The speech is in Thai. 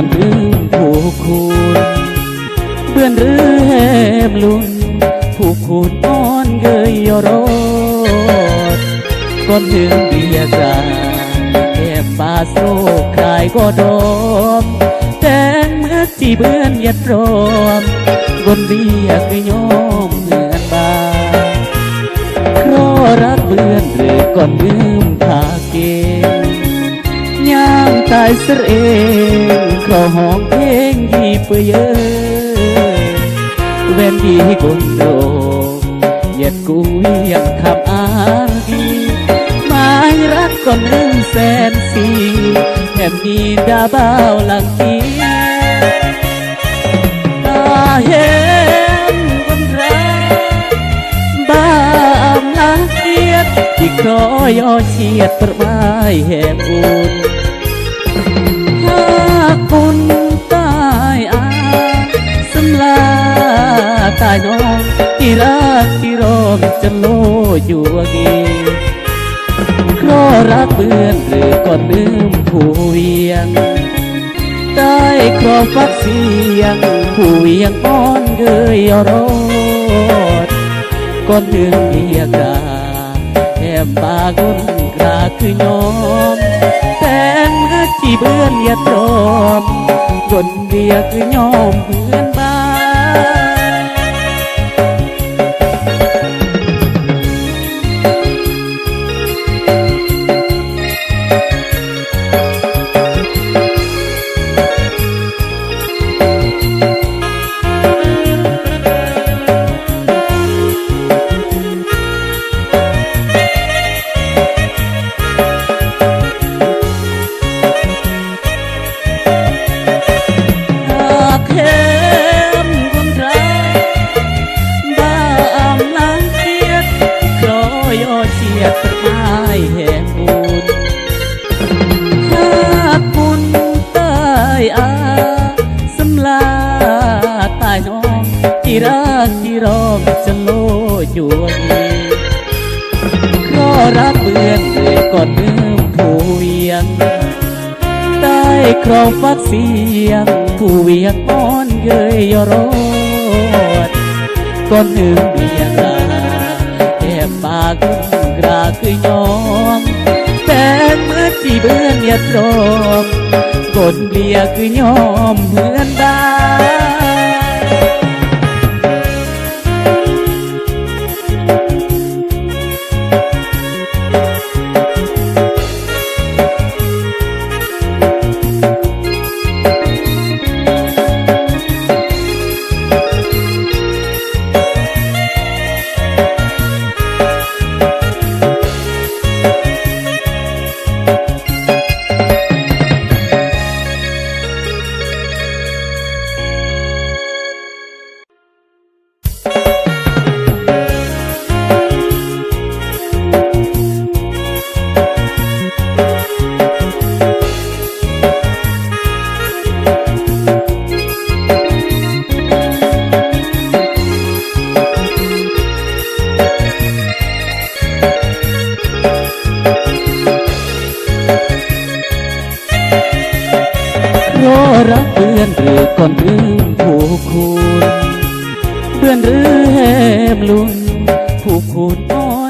อนลืมผู้คุณเบื่อนหรือแหมลุนผู้คุณอ่อนเกยยรดก่อนถึงเบียกาแก้มปาโซคลายก็ดอมแต่เมื่อจีเบื่อนยัดรอมกนเบียกยอมเหมือนบาเพราะรักเบื่อนหรือก่อนลืมทาเกณฑ์ย่างตายเสเองขอห้องเพลงยี่เปื่อยเว้นดีกุนโดเหยียดกูยังคำอาดีหมายรักก่อนเรื่องแสนสีแห่มีดาบ้าวหลังกีตาเห็นคนรักบ้ามลาเกียดที่คอยย่อเฉียดประไม้แห่งบุญถ้าคุณตายอาสำลาตายน้องที่รักที่รอมจะโลอยู่กีเพราะรักเบื่อนหรือก่อนลืมผู้เวียงได้ครองฟักเสียงผู้เวียงอ่อนเกยยรดก่อนถึงเบียกาแก้มปากนกราคือยอมแต่เมื่อที่เบื่อนอย่าตรอมกนเบียคือยอมเพื่อนบ้าแห่งบุญถ้าคุณตายอาสำลาตายน้องที่รักที่รอมจะโลอยู่ดีเพราะรักเบื่อนเลยก่อนลืมผู้เวียงได้ครองฟักเสียงผู้เวียงอ่อนเกยยรดก่อนถึงเบียกาแก้มปากกราคือยอมแต่เมื่อที่เบื่อนอย่าตรอมกดเบียคือยอมเหมือนบ้าเพราะรักเบื่อนหรือก่อนลืมผู้คุณเบื่อนหรือแหมลุนผู้คุณอ่อน